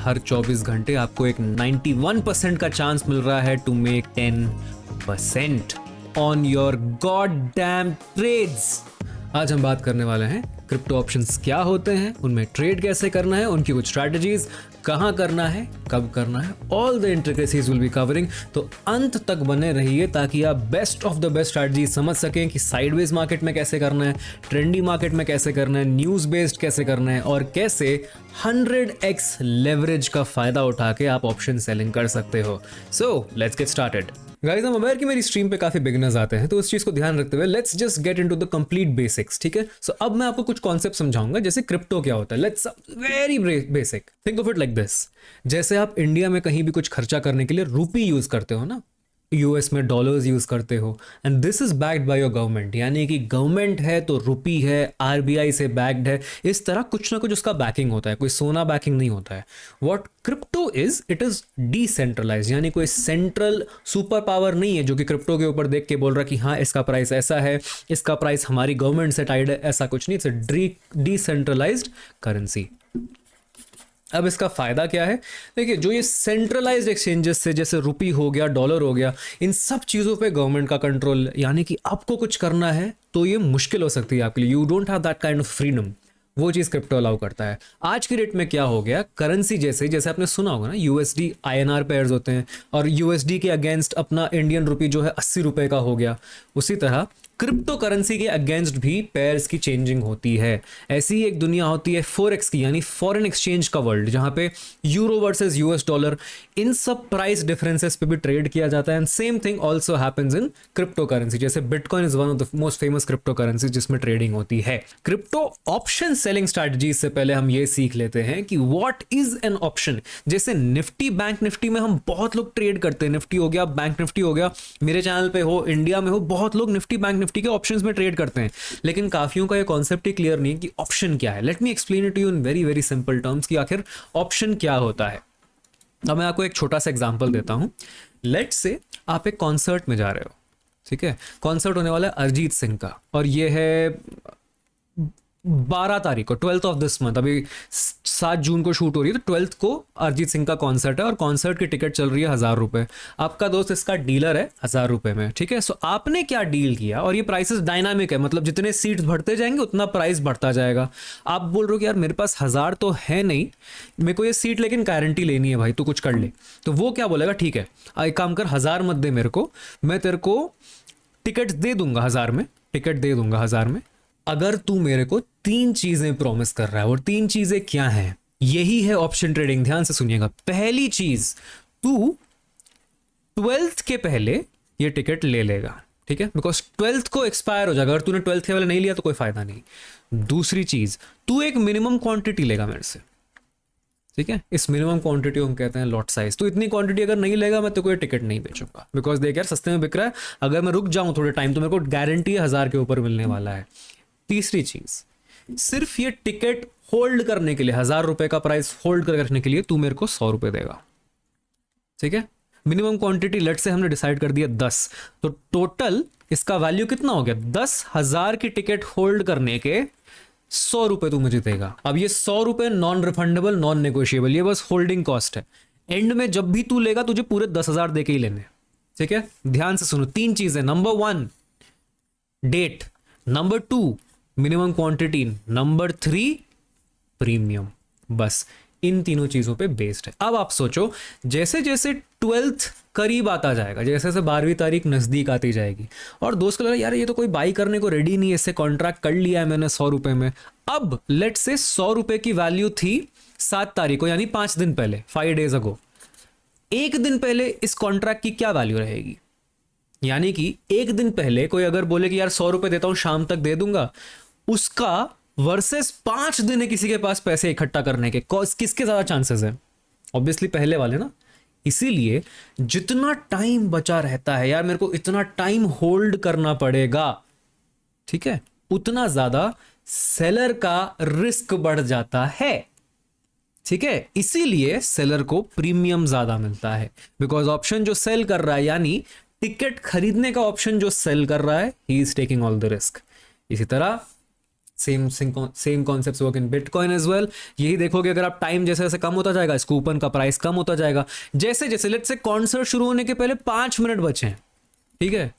हर 24 घंटे आपको एक 91% का चांस मिल रहा है to make 10% on your god damn trades. आज हम बात करने वाले हैं क्रिप्टो ऑप्शंस क्या होते हैं, उनमें ट्रेड कैसे करना है, उनकी कुछ स्ट्रैटेजीज, कहाँ करना है, कब करना है, all the intricacies will be covering. तो अंत तक बने रहिए ताकि आप best of the best strategy समझ सकें कि साइडवेज मार्केट में कैसे करना है, ट्रेंडी मार्केट में कैसे करना है, न्यूज़ बेस्ड कैसे करना है और कैसे 100x लेवरेज का फायदा उठा के आप ऑप्शन सेलिंग कर सकते हो। So let's get started. Guys, I'm aware कि मेरी स्ट्रीम पे काफी बिगिनर्स आते हैं, तो उस चीज को ध्यान रखते हुए let's just get into the complete basics. ठीक है, सो अब मैं आपको कुछ कॉन्सेप्ट समझाऊंगा, जैसे क्रिप्टो क्या होता है। Let's very basic think of it like this. जैसे आप इंडिया में कहीं भी कुछ खर्चा करने के लिए रुपी यूज करते हो ना, यूएस में डॉलर्स यूज करते हो, and this is backed by your government, यानी कि गवर्नमेंट है तो रुपी है, आरबीआई से बैक्ड है, इस तरह कुछ ना कुछ उसका बैकिंग होता है, कोई सोना बैकिंग नहीं होता है। What crypto is, it is decentralise, यानी कोई सेंट्रल सुपर पावर नहीं है जो कि क्रिप्टो के ऊपर देख के बोल रहा कि हाँ इसका प्राइस ऐसा है, इसका प्राइस हमारी गवर्नमेंट से टाइड है, ऐसा कुछ नहीं। It's a decentralised currency. अब इसका फायदा क्या है? देखिए, जो ये सेंट्रलाइज्ड एक्सचेंजेस से, जैसे रुपी हो गया, डॉलर हो गया, इन सब चीज़ों पे गवर्नमेंट का कंट्रोल, यानी कि आपको कुछ करना है तो ये मुश्किल हो सकती है आपके लिए। You don't have that kind of freedom. वो चीज़ क्रिप्टो अलाउ करता है। आज की डेट में क्या हो गया, करेंसी जैसे आपने सुना होगा ना, यूएसडी आईएनआर पेयर्स होते हैं और यूएसडी के अगेंस्ट अपना इंडियन रुपी जो है 80 रुपए का हो गया। उसी तरह क्रिप्टो करेंसी के अगेंस्ट भी पेयर्स की चेंजिंग होती है। ऐसी ही एक दुनिया होती है फॉरेक्स की, यानी फॉरेन एक्सचेंज का वर्ल्ड, जहां पे यूरो वर्सेस यूएस डॉलर, इन सब प्राइस डिफरेंसेस पे भी ट्रेड किया जाता है। And same thing also happens in crypto currency. जैसे Bitcoin is one of the most famous crypto currency जिसमें ट्रेडिंग होती है। क्रिप्टो ऑप्शन सेलिंग स्ट्रैटेजी से पहले हम ये सीख लेते हैं कि व्हाट इज एन ऑप्शन। जैसे निफ्टी, बैंक निफ्टी में हम बहुत लोग ट्रेड करते हैं, निफ्टी हो गया, बैंक निफ्टी हो गया, मेरे चैनल पे हो, इंडिया में हो, बहुत लोग निफ्टी, बैंक निफ्टी के ऑप्शंस में ट्रेड करते हैं, लेकिन काफियों का ये कॉन्सेप्ट ही क्लियर नहीं है कि ऑप्शन क्या है। Let me explain it to you in very very simple terms कि आखिर ऑप्शन क्या होता है। अब मैं आपको एक छोटा सा एग्जांपल देता हूं। लेट्स से आप एक कॉन्सर्ट में जा रहे हो, ठीक है, कॉन्सर्ट होने वाला है अरिजीत सिंह का, और ये है 12 तारीख को, 12th ऑफ दिस मंथ, अभी 7 जून को शूट हो रही है, तो 12th को अरिजीत सिंह का कॉन्सर्ट है और कॉन्सर्ट की टिकट चल रही है 1000 रुपए। आपका दोस्त इसका डीलर है 1000 रुपए में, ठीक है। सो आपने क्या डील किया, और ये प्राइसेस डायनामिक है, मतलब जितने सीट्स बढ़ते जाएंगे उतना प्राइस बढ़ता जाएगा। आप बोल रहे हो कि यार मेरे पास 1000 तो है नहीं, मेरे को ये सीट लेकिन गारंटी लेनी है भाई, तू कुछ कर ले। तो वो क्या बोलेगा, ठीक है एक काम कर, 1000 मत दे मेरे को, मैं तेरे को टिकट दे दूंगा 1000 में, टिकट दे दूंगा 1000 में, अगर तू मेरे को 3 चीजें प्रॉमिस कर रहा है। और 3 चीजें क्या हैं? यही है ऑप्शन ट्रेडिंग। ध्यान से सुनिएगा। पहली चीज, तू 12th के पहले ये टिकट ले लेगा, ठीक है, बिकॉज 12th को एक्सपायर हो जाएगा। अगर तूने 12th के पहले नहीं लिया तो कोई फायदा नहीं। दूसरी चीज, तू एक मिनिमम क्वांटिटी लेगा मेरे से, ठीक है। इस मिनिमम क्वांटिटी हम कहते हैं लॉट साइज। तो इतनी क्वांटिटी अगर नहीं लेगा मैं तो कोई टिकट नहीं बेचूंगा, बिकॉज देख यार सस्ते में बिक रहा है, अगर मैं रुक जाऊं थोड़े टाइम तो मेरे को गारंटी 1000 के ऊपर मिलने वाला है। तीसरी चीज, सिर्फ ये टिकट होल्ड करने के लिए, 1000 रुपए का प्राइस होल्ड कर रखने के लिए तू मेरे को 100 रुपए देगा, ठीक है। मिनिमम क्वांटिटी लेट से हमने डिसाइड कर दिया 10, तो टोटल इसका वैल्यू कितना हो गया, 10,000 की टिकट होल्ड करने के 100 रुपए तू मुझे देगा। अब ये 100 रुपए नॉन रिफंडेबल, नॉन नेगोशिएबल, ये बस होल्डिंग कॉस्ट है। एंड में जब भी तू लेगा तुझे पूरे 10,000 दे के ही लेने, ठीक है। ध्यान से सुनो, 3 चीजें, number 1 date, number 2 minimum quantity, number 3 premium. बस इन तीनों चीजों पे बेस्ड है। अब आप सोचो, जैसे जैसे 12th करीब आता जाएगा, जैसे जैसे 12वीं तारीख नजदीक आती जाएगी, और दोस्त को लगा यार ये तो कोई बाई करने को रेडी नहीं है, इससे कॉन्ट्रैक्ट कर लिया है मैंने 100 रुपए में। अब लेट से 100 रुपए की वैल्यू थी 7 तारीख को, यानी 5 दिन पहले, 5 days अगो। एक दिन पहले इस कॉन्ट्रैक्ट की क्या वैल्यू रहेगी? यानी कि एक दिन पहले कोई अगर बोले कि यार 100 रुपए देता हूं, शाम तक दे दूंगा, उसका वर्सेस 5 दिन है किसी के पास पैसे इकट्ठा करने के, किसके ज्यादा चांसेस है? ऑब्वियसली पहले वाले ना। इसीलिए जितना टाइम बचा रहता है, यार मेरे को इतना टाइम होल्ड करना पड़ेगा, ठीक है, उतना ज्यादा सेलर का रिस्क बढ़ जाता है, ठीक है। इसीलिए सेलर को प्रीमियम ज्यादा मिलता है, बिकॉज ऑप्शन जो सेल कर रहा है, यानी टिकट खरीदने का ऑप्शन जो सेल कर रहा है, he is taking all the risk. इसी तरह same concepts work in bitcoin as well. यही देखोगे, अगर आप टाइम जैसे जैसे कम होता जाएगा, इस कूपन का प्राइस कम होता जाएगा। जैसे जैसे लेट्स से कॉन्सर्ट शुरू होने के पहले 5 मिनट बचे हैं, ठीक है,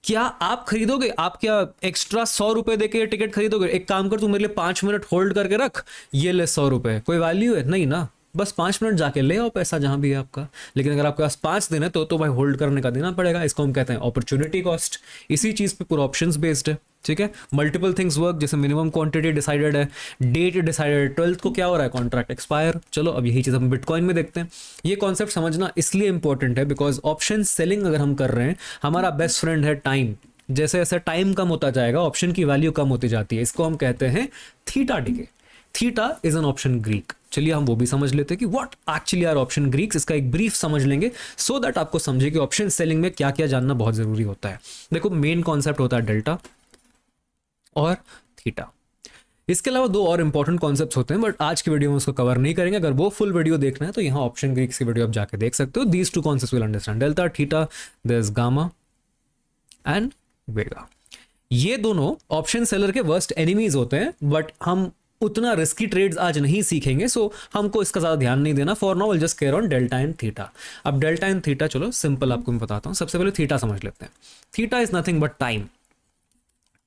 क्या आप खरीदोगे? आप क्या एक्स्ट्रा 100 रुपए देके टिकट खरीदोगे? एक काम कर, तू मेरे लिए 5 मिनट होल्ड करके रख, ये ले 100 रुपए, कोई वैल्यू है नहीं ना। बस 5 मिनट जाके ले आओ पैसा जहां भी है आपका। लेकिन अगर आपके पास 5 दिन है तो भाई होल्ड करने का देना पड़ेगा। इसको हम कहते हैं अपॉर्चुनिटी कॉस्ट। इसी चीज पे पूरा ऑप्शंस बेस्ड है, ठीक है। मल्टीपल थिंग्स वर्क, जैसे मिनिमम क्वांटिटी डिसाइडेड है, डेट डिसाइडेड, 12th को क्या हो रहा है, कॉन्ट्रैक्ट एक्सपायर। चलो अब यही चीज हम बिटकॉइन में देखते हैं। ये कॉन्सेप्ट समझना इसलिए इंपॉर्टेंट है बिकॉज ऑप्शन सेलिंग अगर हम कर रहे हैं, हमारा बेस्ट फ्रेंड है टाइम। जैसे जैसे टाइम कम होता जाएगा, ऑप्शन की वैल्यू कम होती जाती है। इसको हम कहते हैं theta decay. Theta is an option Greek. चलिए हम वो भी समझ लेते हैं कि what actually are option Greeks. इसका एक ब्रीफ समझ लेंगे सो दैट आपको समझे कि ऑप्शन सेलिंग में क्या क्या जानना बहुत जरूरी होता है। देखो मेन कॉन्सेप्ट होता है डेल्टा और थीटा। इसके अलावा 2 और इंपॉर्टेंट कॉन्सेप्ट्स होते हैं, बट आज की वीडियो में उसको कवर नहीं करेंगे। अगर वो फुल वीडियो देखना है तो यहाँ ऑप्शन ग्रीक्स की वीडियो आप जाके देख सकते हो। These 2 concepts will understand delta theta, there is gamma and vega. ये दोनों ऑप्शन सेलर के वर्स्ट एनिमीज होते हैं, बट हम उतना रिस्की ट्रेड्स आज नहीं सीखेंगे, सो हमको इसका ज्यादा ध्यान नहीं देना। For now will just care on delta and theta. अब डेल्टा एंड थीटा चलो सिंपल आपको मैं बताता हूं। सबसे पहले थीटा समझ लेते हैं। Theta is nothing but time.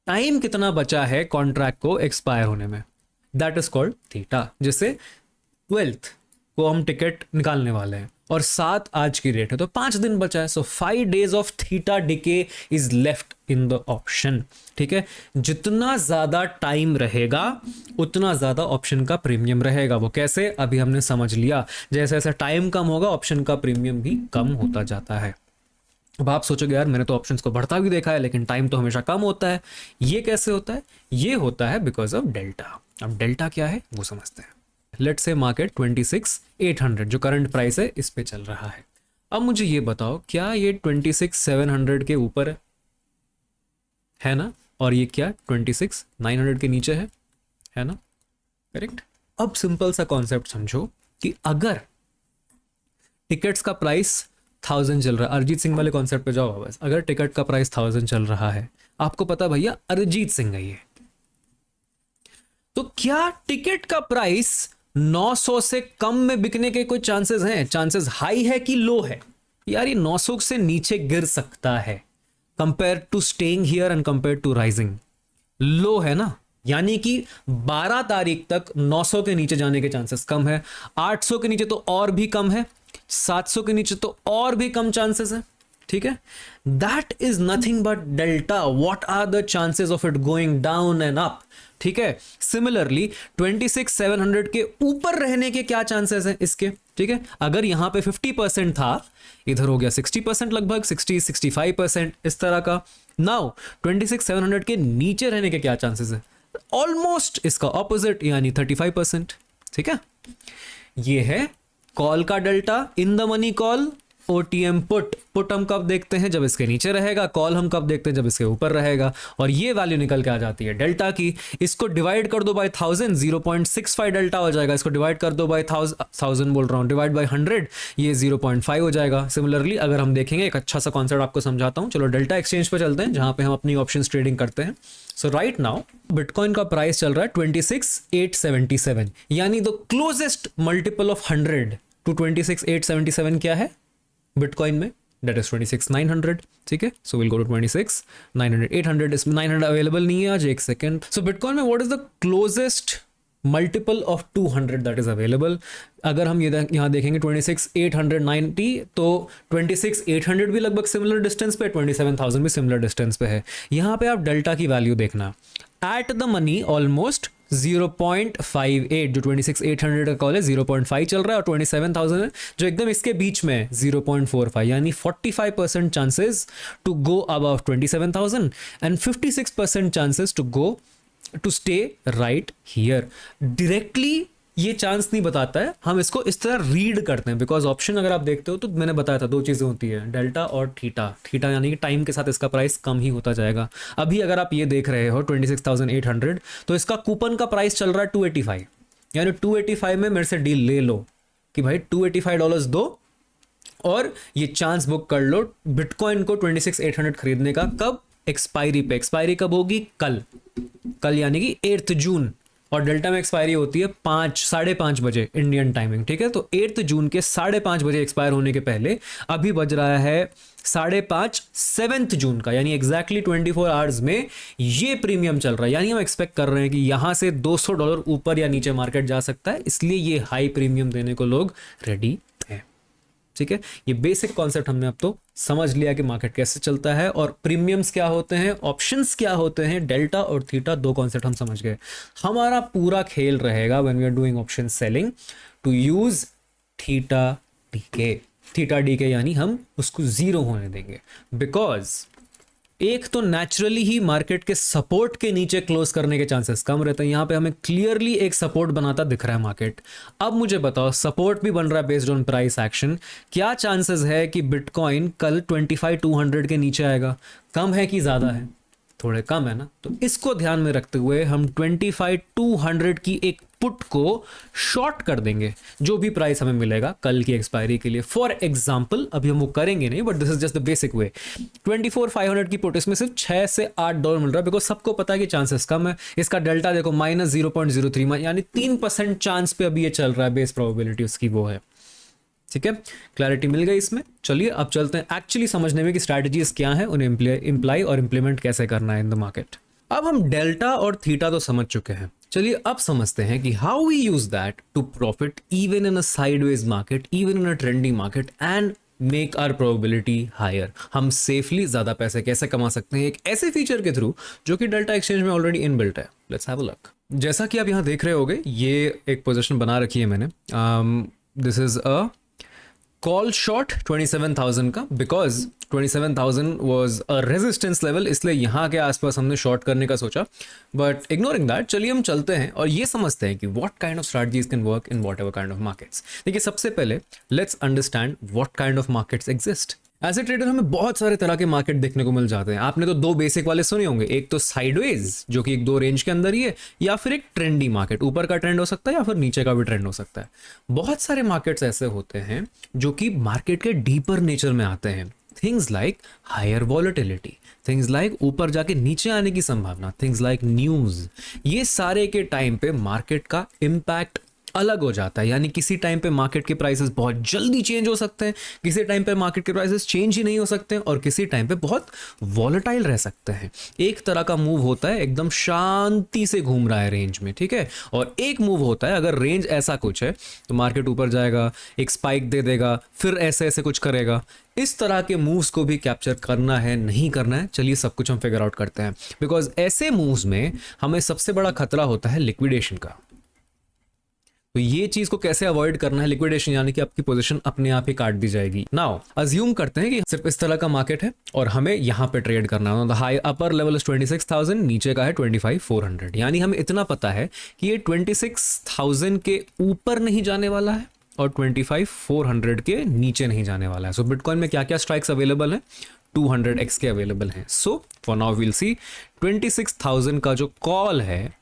Time कितना बचा है कॉन्ट्रैक्ट को एक्सपायर होने में, दैट इज कॉल्ड थीटा। जैसे 12th को हम टिकट निकालने वाले हैं और 7 आज की डेट है, तो 5 दिन बचा है। सो 5 days of theta decay is left in the option, ठीक है। जितना ज्यादा टाइम रहेगा उतना ज्यादा ऑप्शन का प्रीमियम रहेगा। वो कैसे, अभी हमने समझ लिया। जैसे जैसे टाइम कम होगा ऑप्शन का प्रीमियम भी कम होता जाता है। अब आप सोचोगे यार मैंने तो ऑप्शंस को बढ़ता भी देखा है लेकिन टाइम तो हमेशा कम होता है, ये कैसे होता है? ये होता है बिकॉज ऑफ डेल्टा। अब डेल्टा क्या है वो समझते हैं। लेट्स से मार्केट 26,800 जो करंट प्राइस है इस पे चल रहा है। अब मुझे ये बताओ क्या ये 26,700 के ऊपर है ना, और ये क्या 26,900 के नीचे है ना, करेक्ट। अब सिंपल सा कॉन्सेप्ट समझो कि अगर टिकट्स का प्राइस 1000 चल रहा है, अरिजीत सिंह वाले कॉन्सेप्ट पे जाओ बस। अगर टिकट का प्राइस 1000 चल रहा है, आपको पता भैया अरिजीत सिंह है ये, तो क्या टिकट का प्राइस 900 से कम में बिकने के कोई चांसेस हैं? चांसेस हाई है कि लो है? यार ये 900 से नीचे गिर सकता है compare to staying here and compare to rising. Low है ना, यानी कि 12 तारीख तक 900 के नीचे जाने के चांसेस कम है, 800 के नीचे तो और भी कम है, 700 के नीचे तो और भी कम चांसेस है, ठीक है। That is nothing but delta. What are the chances of it going down and up, ठीक है। सिमिलरली 26,700 के ऊपर रहने के क्या चांसेस हैं इसके, ठीक है। अगर यहां पे 50% था, इधर हो गया 60% लगभग, 60-65% इस तरह का। नाउ 26,700 के नीचे रहने के क्या चांसेस है? ऑलमोस्ट इसका ऑपोजिट, यानी 35%, ठीक है। ये है कॉल का delta. In the money call, OTM put. Put हम कब देखते हैं? जब इसके नीचे रहेगा। कॉल हम कब देखते हैं? जब इसके ऊपर रहेगा। और ये वैल्यू निकल के आ जाती है डेल्टा की। इसको डिवाइड कर दो बाय 1000, 0.65 डेल्टा हो जाएगा। इसको डिवाइड कर दो बाय 1000 बोल रहा हूँ, डिवाइड बाय 100, ये 0.5 हो जाएगा। सिमिलरली अगर हम देखेंगे, एक अच्छा सा कॉन्सेप्ट आपको समझाता हूँ। चलो डेल्टा एक्सचेंज पे चलते हैं जहां पे हम अपनी ऑप्शंस ट्रेडिंग करते हैं। सो राइट नाउ बिटकॉइन का प्राइस चल रहा है 26,877, यानी the closest multiple of 100 to 26,877 क्या है बिटकॉइन में? दैट इज 26,900, ठीक है। सो विल गो टू 26,900, 800, इसमें 900 अवेलेबल नहीं है आज, एक सेकेंड। सो बिटकॉइन में what is the closest multiple of 200 that is available? अगर हम ये यहाँ देखेंगे 26,890, तो 26,800 भी लगभग सिमिलर डिस्टेंस पे, 27,000 भी सिमिलर डिस्टेंस पे है। यहाँ पे आप डेल्टा की वैल्यू देखना, एट द मनी ऑलमोस्ट 0.58, जो 26,800 का कॉल है 0.5 चल रहा है, और 27,000 जो एकदम इसके बीच में है 0.45, यानी 45% chances to go above 27,000 and 56% chances to go to stay right here. Directly ये चांस नहीं बताता है, हम इसको इस तरह रीड करते हैं। बिकॉज ऑप्शन अगर आप देखते हो तो मैंने बताया था 2 चीजें होती है, डेल्टा और थीटा। थीटा यानी कि टाइम के साथ इसका प्राइस कम ही होता जाएगा। अभी अगर आप ये देख रहे हो 26,800, तो इसका कूपन का प्राइस चल रहा है 285, यानी 285 में मेरे से डील ले लो कि भाई $285 दो और ये चांस बुक कर लो बिटकॉइन को 26,800 खरीदने का। कब? एक्सपायरी पे। एक्सपायरी कब होगी? कल। कल यानी कि 8 जून, और डेल्टा में एक्सपायरी होती है 5-5:30 बजे इंडियन टाइमिंग, ठीक है। तो 8 जून के 5:30 बजे एक्सपायर होने के पहले अभी बज रहा है 5:30 7 जून का, यानी एग्जैक्टली 24 आवर्स में ये प्रीमियम चल रहा है। यानी हम एक्सपेक्ट कर रहे हैं कि यहां से $200 ऊपर या नीचे मार्केट जा सकता है, इसलिए ये हाई प्रीमियम देने को लोग रेडी है, ठीक है। ये बेसिक कॉन्सेप्ट हमने अब तो समझ लिया कि मार्केट कैसे चलता है और प्रीमियम्स क्या होते हैं, ऑप्शंस क्या होते हैं, डेल्टा और थीटा, दो कॉन्सेप्ट हम समझ गए। हमारा पूरा खेल रहेगा when we are doing option selling to use theta decay. Theta decay यानी हम उसको जीरो होने देंगे, बिकॉज एक तो नेचुरली ही मार्केट के सपोर्ट के नीचे क्लोज करने के चांसेस कम रहते हैं। यहां पे हमें क्लियरली एक सपोर्ट बनाता दिख रहा है मार्केट। अब मुझे बताओ, सपोर्ट भी बन रहा है बेस्ड ऑन प्राइस एक्शन, क्या चांसेस है कि बिटकॉइन कल 25,200 के नीचे आएगा? कम है कि ज्यादा है? थोड़े कम है ना। तो इसको ध्यान में रखते हुए हम 25,200 की एक पुट को शॉर्ट कर देंगे, जो भी प्राइस हमें मिलेगा कल की एक्सपायरी के लिए। फॉर एग्जांपल, अभी हम वो करेंगे नहीं, but this is just the basic way. 24,500 की पुट, इसमें सिर्फ 6 से $8 मिल रहा है, बिकॉज सबको पता है कि चांसेस कम है। इसका डेल्टा देखो -0.03, यानी 3% चांस पे अभी ये चल रहा है, बेस प्रोबेबिलिटी उसकी वो है, ठीक है। क्लैरिटी मिल गई इसमें। चलिए अब चलते हैं एक्चुअली समझने में कि स्ट्रैटेजीज क्या हैं, उन्हें इंप्लाई और इंप्लीमेंट कैसे करना है इन द मार्केट। अब हम डेल्टा और थीटा तो समझ चुके हैं, चलिए अब समझते हैं कि how we use that to profit even in a sideways market, even in a trendy market, and make our probability higher. हम सेफली ज्यादा पैसे कैसे कमा सकते हैं एक ऐसे फीचर के थ्रू जो कि डेल्टा एक्सचेंज में ऑलरेडी इनबिल्ट है। Let's have a look. जैसा कि आप यहां देख रहे होगे, ये एक पोजीशन बना रखी है मैंने। This is a call short 27,000 का, because 27,000 was a resistance level, इसलिए यहाँ के आसपास हमने शॉर्ट करने का सोचा। बट इग्नोरिंग दैट, चलिए हम चलते हैं और ये समझते हैं कि what kind of strategies can work in whatever kind of markets. देखिए, सबसे पहले let's understand what kind of markets exist. As a trader हमें बहुत सारे तरह के मार्केट देखने को मिल जाते हैं। आपने तो दो बेसिक वाले सुने होंगे, एक तो साइडवेज जो कि एक दो रेंज के अंदर ही है, या फिर एक ट्रेंडी मार्केट, ऊपर का ट्रेंड हो सकता है या फिर नीचे का भी ट्रेंड हो सकता है। बहुत सारे मार्केट्स ऐसे होते हैं जो कि मार्केट के डीपर नेचर में आते हैं। Things like higher volatility, things like ऊपर जाके नीचे आने की संभावना, थिंग्स लाइक न्यूज, ये सारे के टाइम पे मार्केट का इम्पैक्ट अलग हो जाता है। यानी किसी टाइम पे मार्केट के प्राइसेस बहुत जल्दी चेंज हो सकते हैं, किसी टाइम पे मार्केट के प्राइसेस चेंज ही नहीं हो सकते हैं, और किसी टाइम पे बहुत वॉलेटाइल रह सकते हैं। एक तरह का मूव होता है एकदम शांति से घूम रहा है रेंज में, ठीक है, और एक मूव होता है अगर रेंज ऐसा कुछ है तो मार्केट ऊपर जाएगा, एक स्पाइक दे देगा, फिर ऐसे ऐसे कुछ करेगा। इस तरह के मूव्स को भी कैप्चर करना है, नहीं करना है, चलिए सब कुछ हम फिगर आउट करते हैं। बिकॉज ऐसे मूव्स में हमें सबसे बड़ा खतरा होता है लिक्विडेशन का। तो ये चीज को कैसे अवॉइड करना है, लिक्विडेशन, यानी कि आपकी पोजीशन अपने आप ही काट दी जाएगी। नाउ अज्यूम करते हैं कि सिर्फ इस तरह का मार्केट है और हमें यहां पे ट्रेड करना है। हाई अपर लेवल इज 26,000, नीचे का है 25,400, यानी हमें इतना पता है कि ये 26,000 के ऊपर नहीं जाने वाला है और 25,400 के नीचे नहीं जाने वाला है। सो बिटकॉइन में क्या क्या स्ट्राइक्स अवेलेबल हैं? 200x के अवेलेबल हैं। सो फॉर नाउ वील सी 26,000 का जो कॉल है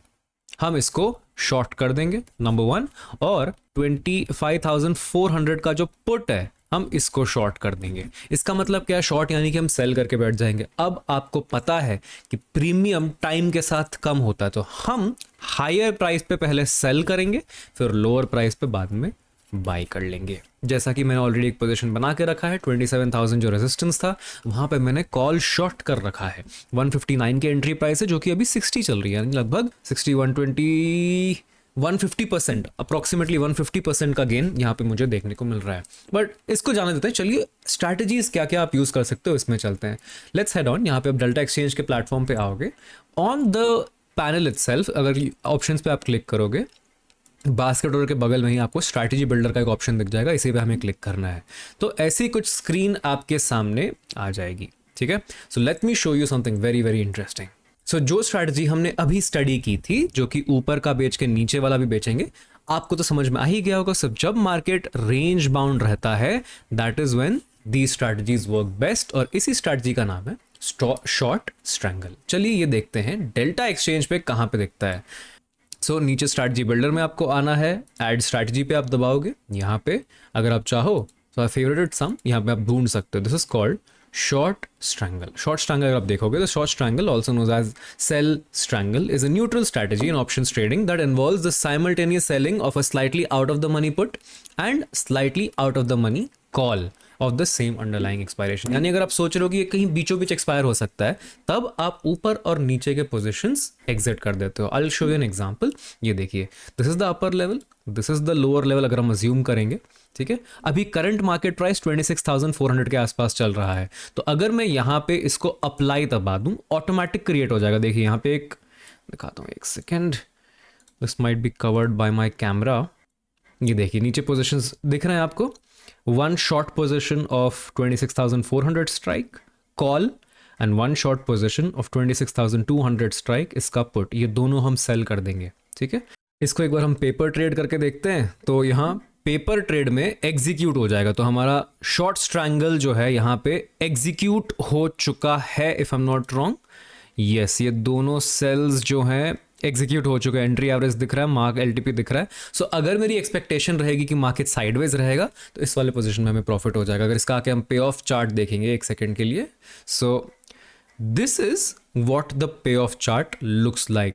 हम इसको शॉर्ट कर देंगे, नंबर 1, और 25,400 का जो पुट है हम इसको शॉर्ट कर देंगे। इसका मतलब क्या है शॉर्ट? यानी कि हम सेल करके बैठ जाएंगे। अब आपको पता है कि प्रीमियम टाइम के साथ कम होता है, तो हम हायर प्राइस पे पहले सेल करेंगे, फिर लोअर प्राइस पे बाद में बाई कर लेंगे। जैसा कि मैंने ऑलरेडी एक पोजीशन बना के रखा है, 27,000 जो रेजिस्टेंस था वहां पे मैंने कॉल शॉर्ट कर रखा है। 159 के एंट्री प्राइस है, जो कि अभी 60 चल रही है, लगभग 60, 120, 150%, अप्रोक्सीमेटली 150% का गेन यहाँ पे मुझे देखने को मिल रहा है। बट इसको जाने देते हैं, चलिए स्ट्रैटेजीज क्या क्या आप यूज कर सकते हो इसमें चलते हैं। Let's head on. यहाँ पे आप डेल्टा एक्सचेंज के प्लेटफॉर्म पे आओगे, ऑन द पैनल इटसेल्फ अगर ऑप्शंस पे आप क्लिक करोगे, बास्केट ऑर्डर के बगल में ही आपको स्ट्रैटेजी बिल्डर का एक ऑप्शन दिख जाएगा, इसी पे हमें क्लिक करना है। तो ऐसी कुछ स्क्रीन आपके सामने आ जाएगी, ठीक है। So let me show you something very very interesting. So जो स्ट्रैटेजी हमने अभी स्टडी की थी, जो कि ऊपर का बेच के नीचे वाला भी बेचेंगे, आपको तो समझ में आ ही गया होगा। सब जब मार्केट रेंज बाउंड रहता है, that is when the strategies work best, और इसी स्ट्रैटेजी का नाम है शॉर्ट स्ट्रैंगल। चलिए ये देखते हैं डेल्टा एक्सचेंज पे कहाँ पे दिखता है। सो नीचे स्ट्रैटेजी बिल्डर में आपको आना है, ऐड स्ट्रैटेजी पे आप दबाओगे। यहाँ पे अगर आप चाहो तो फेवरेट सम यहाँ पे आप ढूंढ सकते हो। This is called short strangle. Short strangle अगर आप देखोगे तो short strangle also knows as sell strangle is a neutral strategy in options trading that involves the simultaneous selling of a slightly out of the money put and slightly out of the money call of the same underlying expiration. यानी अगर आप सोच रहे हो कि ये कहीं बीचों बीच एक्सपायर हो सकता है, तब आप ऊपर और नीचे के पोजीशंस एग्जिट कर देते हो. I will show you an example. ये देखिए, this is the upper level, this is the lower level अगर हम अज्यूम करेंगे. ठीक है, अभी करंट मार्केट प्राइस 26,400 के आसपास चल रहा है. तो अगर मैं यहाँ पे इसको अप्लाई दबा दूं, ऑटोमेटिक क्रिएट हो जाएगा. देखिए यहाँ पे एक दिखाता हूँ, एक second, this might be covered by my camera. ये देखिए नीचे पोजीशंस दिख रहे हैं आपको. One short position of 26,400 strike call and one short position of 26,200 strike इसका पुट. ये दोनों हम सेल कर देंगे. ठीक है, इसको एक बार हम पेपर ट्रेड करके देखते हैं. तो यहाँ पेपर ट्रेड में एग्जीक्यूट हो जाएगा. तो हमारा शॉर्ट स्ट्रैंगल जो है यहाँ पे एग्जीक्यूट हो चुका है, if I am not wrong. Yes, ये दोनों सेल्स जो हैं एग्जीक्यूट हो चुका है. एंट्री एवरेज दिख रहा है, मार्क एलटीपी दिख रहा है. सो अगर मेरी एक्सपेक्टेशन रहेगी कि मार्केट साइडवेज रहेगा तो इस वाले पोजीशन में हमें प्रॉफिट हो जाएगा. अगर इसका आके हम पे ऑफ चार्ट देखेंगे एक सेकेंड के लिए, so this is what the pay off chart looks like.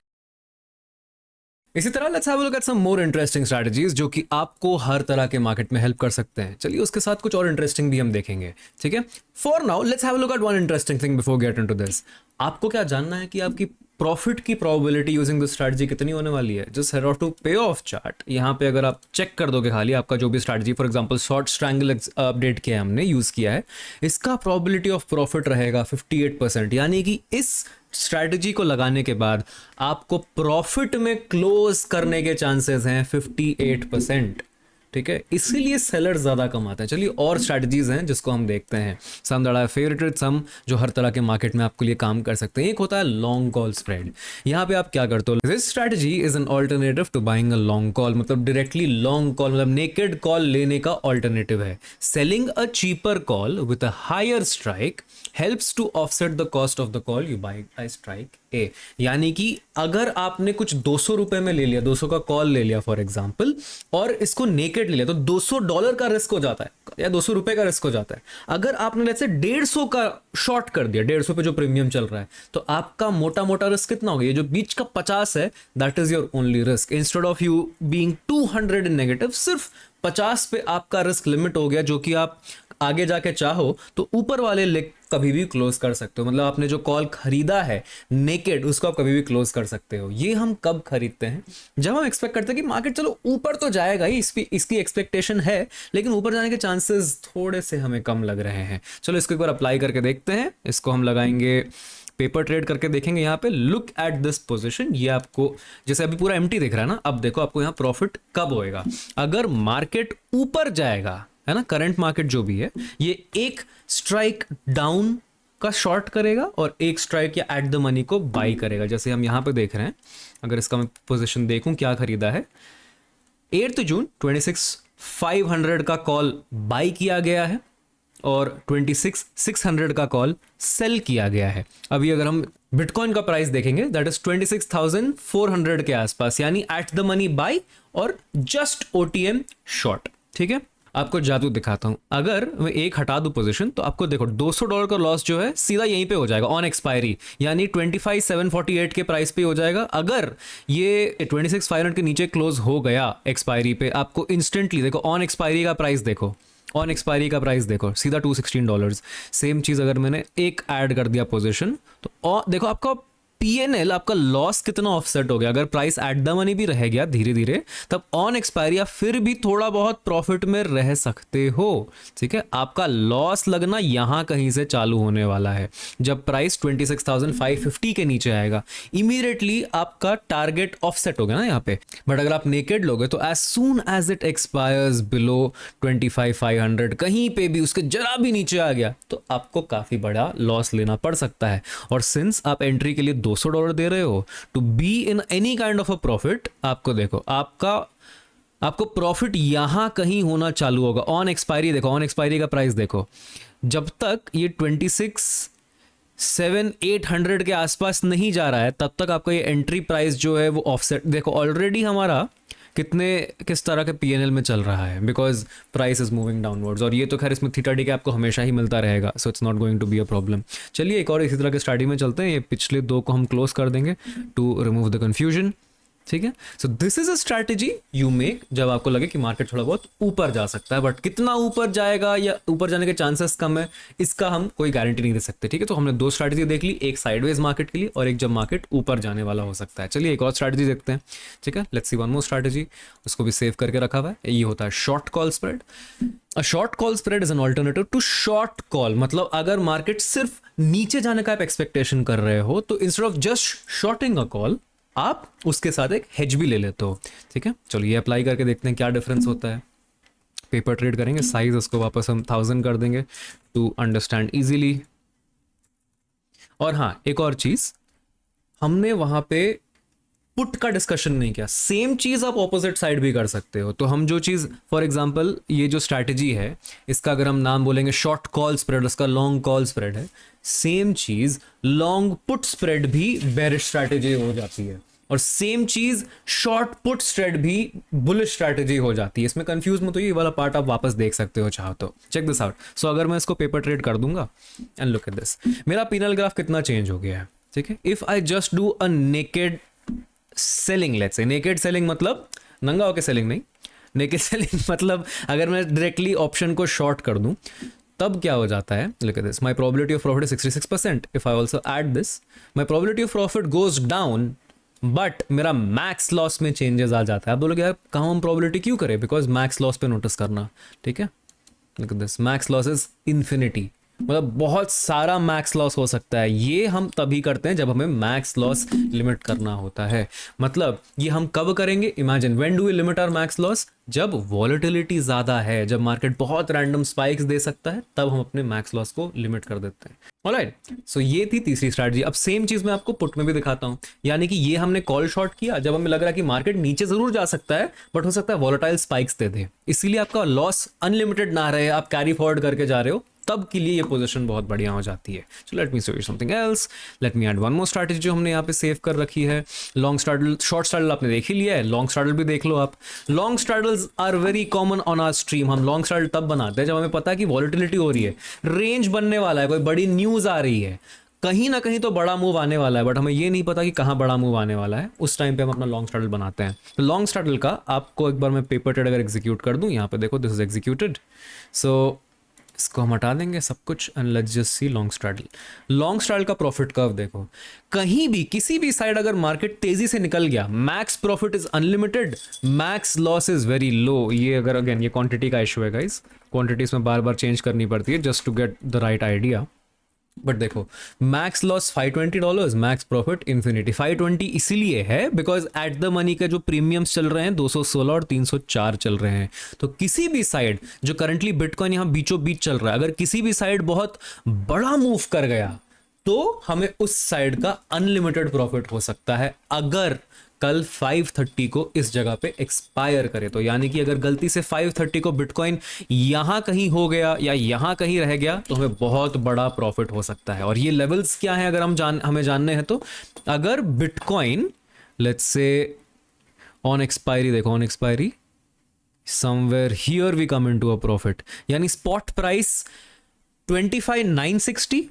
इसी तरह let's have a look at some more interesting strategies जो कि आपको हर तरह के मार्केट में हेल्प कर सकते हैं. चलिए उसके साथ कुछ और इंटरेस्टिंग भी हम देखेंगे. ठीक है, for now let's have a look eight one interesting thing before get into this. आपको क्या जानना है कि आपकी प्रॉफिट की प्रोबेबिलिटी यूजिंग दिस स्ट्रैटेजी कितनी होने वाली है? जस्ट हेड ऑफ टू पे ऑफ चार्ट. यहाँ पे अगर आप चेक कर दोगे खाली आपका जो भी strategy, for example short strangle update किया है हमने, यूज किया है, इसका प्रोबेबिलिटी ऑफ प्रॉफिट रहेगा 58%. यानी कि इस स्ट्रैटेजी को लगाने के बाद आपको प्रॉफिट में क्लोज करने के चांसेस हैं 58%. ठीक है, इसीलिए सेलर ज्यादा कमाते हैं. चलिए और स्ट्रैटेजीज हैं जिसको हम देखते हैं. सम दैट आर फेवरेटेड, सम जो हर तरह के मार्केट में आपके लिए काम कर सकते हैं. एक होता है लॉन्ग कॉल स्प्रेड. यहाँ पे आप क्या करते हो? This strategy is an alternative to buying a long call. मतलब डायरेक्टली लॉन्ग कॉल, मतलब नेकेड कॉल लेने का ऑल्टरनेटिव है. Selling a cheaper call with a higher strike helps to offset the cost of the call you buy buy strike A. यानी कि अगर आपने कुछ 200 रुपए में ले लिया, 200 का कॉल ले लिया फॉर एग्जांपल, और इसको नेकेड ले लिया, तो $200 का रिस्क हो जाता है या 200 रुपए का रिस्क हो जाता है. अगर आपने लेट्स से 150 का शॉर्ट कर दिया, 150 पे जो प्रीमियम चल रहा है, तो आपका मोटा मोटा रिस्क कितना हो गया? ये जो बीच का 50 है, that is your only risk. Instead of you being 200 in negative, सिर्फ 50 पे आपका रिस्क लिमिट हो गया, जो कि आप आगे जाके चाहो तो ऊपर वाले लेग कभी भी क्लोज कर सकते हो. मतलब आपने जो कॉल खरीदा है नेकेड, उसको आप कभी भी क्लोज कर सकते हो. ये हम कब खरीदते हैं? जब हम एक्सपेक्ट करते हैं कि मार्केट चलो ऊपर तो जाएगा ही, इसकी एक्सपेक्टेशन है, लेकिन ऊपर जाने के चांसेस थोड़े से हमें कम लग रहे हैं. चलो इसको एक बार अप्लाई करके देखते हैं. इसको हम लगाएंगे, पेपर ट्रेड करके देखेंगे. यहाँ पे लुक एट दिस पोजीशन. ये आपको जैसे अभी पूरा एम्प्टी दिख रहा है ना, अब देखो आपको यहाँ प्रॉफिट कब होएगा. अगर मार्केट ऊपर जाएगा, है ना, करंट मार्केट जो भी है, ये एक स्ट्राइक डाउन का शॉर्ट करेगा और एक स्ट्राइक या एट द मनी को बाई करेगा. जैसे हम यहाँ पे देख रहे हैं, अगर इसका मैं पोजीशन देखूं क्या खरीदा है, 8 जून 26,500 का कॉल बाई किया गया है और 26,600 का कॉल सेल किया गया है. अभी अगर हम बिटकॉइन का प्राइस देखेंगे, दैट इज 26,400 के आसपास, यानी एट द मनी बाई और जस्ट OTM शॉर्ट. ठीक है, आपको जादू दिखाता हूं. अगर मैं एक हटा दूं पोजीशन, तो आपको देखो $200 का लॉस जो है सीधा यहीं पे हो जाएगा ऑन एक्सपायरी, यानी 25,748 के प्राइस पे हो जाएगा. अगर ये 26,500 के नीचे क्लोज हो गया एक्सपायरी पे, आपको इंस्टेंटली देखो ऑन एक्सपायरी का प्राइस देखो, ऑन एक्सपायरी का प्राइस देखो, सीधा $216. सेम चीज अगर मैंने एक ऐड कर दिया पोजीशन, तो देखो आपका PNL, आपका लॉस कितना ऑफसेट हो गया. अगर प्राइस एट द मनी भी रह गया धीरे धीरे, तब ऑन एक्सपायरी आप फिर भी थोड़ा बहुत प्रॉफिट में रह सकते हो. ठीक है, आपका लॉस लगना यहां कहीं से चालू होने वाला है. जब प्राइस 26,550 के नीचे आएगा, इमीडिएटली आपका टारगेट ऑफसेट हो गया ना यहाँ पे. बट अगर आप नेकेड लोगे, तो as soon as it expires below 25,500, कहीं पे भी उसके जरा भी नीचे आ गया, तो आपको काफी बड़ा लॉस लेना पड़ सकता है. और सिंस आप एंट्री के लिए $200 दे रहे हो, to be in any kind of a profit, आपको देखो आपको प्रॉफिट यहां कहीं होना चालू होगा. ऑन एक्सपायरी देखो, ऑन एक्सपायरी का प्राइस देखो, जब तक ये 26,700-800 के आसपास नहीं जा रहा है, तब तक आपका ये एंट्री प्राइस जो है वो ऑफसेट. देखो ऑलरेडी हमारा कितने किस तरह के पीएनएल में चल रहा है, because price is moving downwards. और ये तो खैर इसमें थीटा डी का आपको हमेशा ही मिलता रहेगा, so it's not going to be a problem. चलिए एक और इसी तरह के स्ट्रैटेजी में चलते हैं। ये पिछले दो को हम क्लोज कर देंगे टू रिमूव द कन्फ्यूजन, ठीक है। So this is a strategy you make जब आपको लगे कि मार्केट थोड़ा बहुत ऊपर जा सकता है, बट कितना ऊपर जाएगा या ऊपर जाने के चांसेस कम है, इसका हम कोई गारंटी नहीं दे सकते, ठीक है। तो हमने दो स्ट्रैटेजी देख ली, एक साइडवेज मार्केट के लिए और एक जब मार्केट ऊपर जाने वाला हो सकता है। चलिए एक और स्ट्रैटेजी देखते हैं, ठीक है। Let's see one more strategy, उसको भी सेव करके रखा हुआ है। ये होता है short call spread. A short call spread is an alternative to short call. मतलब अगर मार्केट सिर्फ नीचे जाने का आप एक्सपेक्टेशन कर रहे हो तो instead of just shorting a call आप उसके साथ एक हेज भी ले लेते हो, ठीक है। चलो ये अप्लाई करके देखते हैं क्या डिफरेंस होता है। पेपर ट्रेड करेंगे, साइज उसको वापस हम 1000 कर देंगे टू अंडरस्टैंड इजीली। और हाँ एक और चीज, हमने वहां पे पुट का डिस्कशन नहीं किया। सेम चीज आप ऑपोजिट साइड भी कर सकते हो। तो हम जो चीज फॉर एग्जांपल ये जो स्ट्रैटेजी है इसका अगर हम नाम बोलेंगे शॉर्ट कॉल स्प्रेड, उसका लॉन्ग कॉल स्प्रेड है। सेम चीज लॉन्ग पुट स्प्रेड भी बेरिश स्ट्रैटेजी हो जाती है, और सेम चीज शॉर्ट पुट स्प्रेड भी बुलिश स्ट्रैटेजी हो जाती है। इसमें कंफ्यूज मत होइए, ये वाला पार्ट आप वापस देख सकते हो चाहो तो। Check this out. सो अगर मैं इसको पेपर ट्रेड कर दूंगा एंड लुक एट दिस, मेरा पीनल ग्राफ कितना चेंज हो गया है, ठीक है। If I just do a naked selling, let's say naked selling मतलब नंगा होके सेलिंग नहीं, नेकेड सेलिंग मतलब अगर मैं डायरेक्टली ऑप्शन को शॉर्ट कर दूं तब क्या हो जाता है, look at this, my probability of profit is 66%। If I also add this, my probability of profit goes down, but मेरा मैक्स लॉस में चेंजेस आ जाता है। आप बोलोगे यार कहाँ हम प्रोबेबिलिटी क्यों करें, बिकॉज मैक्स लॉस पे नोटिस करना, ठीक है। Look at this, max loss is infinity, मतलब बहुत सारा मैक्स लॉस हो सकता है। ये हम तभी करते हैं जब हमें मैक्स लॉस लिमिट करना होता है। मतलब ये हम कब करेंगे, imagine when do we limit our max loss, जब वॉलेटिलिटी ज्यादा है, जब मार्केट बहुत रैंडम स्पाइक्स दे सकता है, तब हम अपने मैक्स लॉस को लिमिट कर देते हैं। ऑलराइट, सो ये थी तीसरी स्ट्रैटेजी। अब सेम चीज मैं आपको पुट में भी दिखाता हूं, यानी कि ये हमने कॉल शॉर्ट किया जब हमें लग रहा है कि मार्केट नीचे जरूर जा सकता है बट हो सकता है वॉलेटाइल स्पाइक्स दे दे, इसीलिए आपका लॉस अनलिमिटेड ना रहे, आप कैरी फॉरवर्ड करके जा रहे हो, तब के लिए ये पोजीशन बहुत बढ़िया हो जाती है। So let me show you something else, let me add one more strategy जो हमने यहाँ पे सेव कर रखी है। लॉन्ग स्ट्रैडल, शॉर्ट स्ट्रैडल आपने देख ही लिया है, लॉन्ग स्ट्रैडल भी देख लो आप। Long straddles are very common on our stream. हम लॉन्ग स्ट्रैडल तब बनाते हैं जब हमें पता है कि वॉलेटिलिटी हो रही है, रेंज बनने वाला है, कोई बड़ी न्यूज आ रही है, कहीं ना कहीं तो बड़ा मूव आने वाला है, बट हमें ये नहीं पता कि कहाँ बड़ा मूव आने वाला है। उस टाइम पे हम अपना लॉन्ग स्ट्रैडल बनाते हैं। तो लॉन्ग स्ट्रैडल का आपको एक बार मैं पेपर ट्रेड अगर एग्जीक्यूट कर दूं, यहाँ पे देखो दिस इज एग्जीक्यूटेड। सो इसको हम हटा देंगे सब कुछ and let's just see long straddle. Long straddle का प्रॉफिट कर्व देखो, कहीं भी किसी भी साइड अगर मार्केट तेजी से निकल गया, max profit is unlimited, max loss is very low. ये अगर अगेन ये क्वांटिटी का इशू है गाइस, क्वांटिटीज में बार बार चेंज करनी पड़ती है just to get the right idea. But देखो max loss $520, max profit infinity. 520 इसीलिए है बिकॉज एट द मनी के जो प्रीमियम्स चल रहे हैं 216 और 304 चल रहे हैं। तो किसी भी साइड जो करंटली बिटकॉइन यहाँ बीचों बीच चल रहा है, अगर किसी भी साइड बहुत बड़ा मूव कर गया तो हमें उस साइड का अनलिमिटेड प्रॉफिट हो सकता है, अगर कल 530 को इस जगह पे एक्सपायर करे तो। यानी कि अगर गलती से 530 को बिटकॉइन यहां कहीं हो गया या यहां कहीं रह गया तो हमें बहुत बड़ा प्रॉफिट हो सकता है। और ये लेवल्स क्या है अगर हमें जानने हैं तो, अगर Bitcoin let's say on expiry, देखो on expiry somewhere here we come into a profit, यानी स्पॉट प्राइस 25,960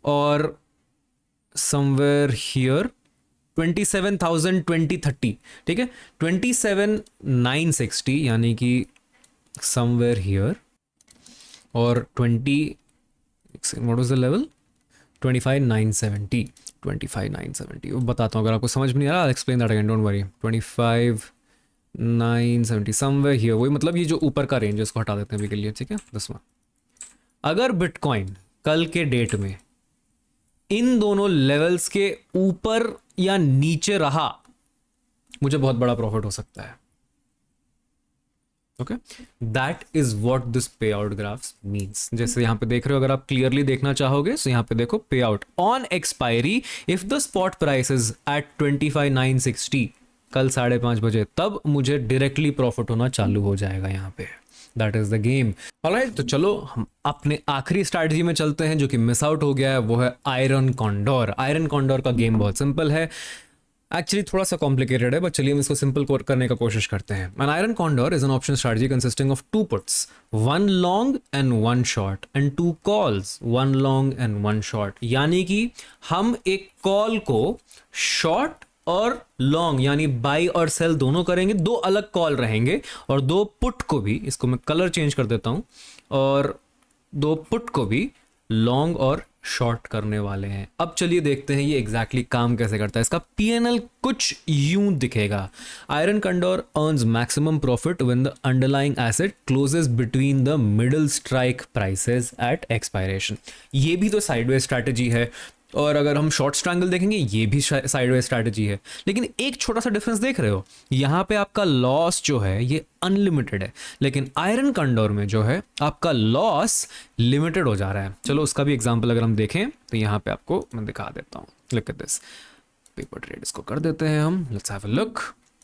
और समवेयर हियर 27,030, ठीक है। 27,960 यानी कि समवेयर हियर, और 20 व्हाट वाज द लेवल 25,970, 25,970 बताता हूँ अगर आपको समझ में नहीं आ रहा, I explain that again, don't worry. 25,970 somewhere here, वही मतलब ये जो ऊपर का रेंज है इसको हटा देते हैं अभी के लिए, ठीक है। 10वां, अगर बिटकॉइन कल के डेट में इन दोनों लेवल्स के ऊपर या नीचे रहा, मुझे बहुत बड़ा प्रॉफिट हो सकता है। Okay, that is what this पे आउट ग्राफ्स मींस। जैसे यहां पे देख रहे हो, अगर आप क्लियरली देखना चाहोगे तो यहां पे देखो pay out on expiry if the spot price is at 25,960 कल 5:30 बजे, तब मुझे डायरेक्टली प्रॉफिट होना चालू हो जाएगा यहाँ पे। That is the game. Alright, तो चलो हम अपने आखिरी स्ट्रैटेजी में चलते हैं जो कि मिस आउट हो गया है, वो है आयरन कॉन्डोर। आयरन कॉन्डोर का गेम बहुत सिंपल है। एक्चुअली थोड़ा सा कॉम्प्लिकेटेड है, बट चलिए हम इसको सिंपल करने का कोशिश करते हैं. An iron condor is an option strategy consisting of two puts, one long and one short, and two calls, one long and one short. यानी कि हम एक कॉल को शॉर्ट और लॉन्ग यानी बाई और सेल दोनों करेंगे, दो अलग कॉल रहेंगे, और दो पुट को भी, इसको मैं कलर चेंज कर देता हूं, और दो पुट को भी लॉन्ग और शॉर्ट करने वाले हैं. अब चलिए देखते हैं ये एग्जैक्टली काम कैसे करता है. इसका पीएनएल कुछ यूं दिखेगा. Iron condor earns maximum profit when the underlying asset closes between the middle strike prices at expiration. ये भी तो साइडवेज स्ट्रैटेजी है, और अगर हम शॉर्ट स्ट्रैंगल देखेंगे ये भी साइडवेज स्ट्रैटेजी है. लेकिन एक छोटा सा डिफरेंस देख रहे हो, यहाँ पे आपका लॉस जो है ये अनलिमिटेड है, लेकिन आयरन कंडोर में जो है आपका लॉस लिमिटेड हो जा रहा है. चलो उसका भी एग्जांपल अगर हम देखें तो यहाँ पे आपको मैं दिखा देता हूँ. Look at this paper trade, इसको कर देते हैं हम. Let's have a look.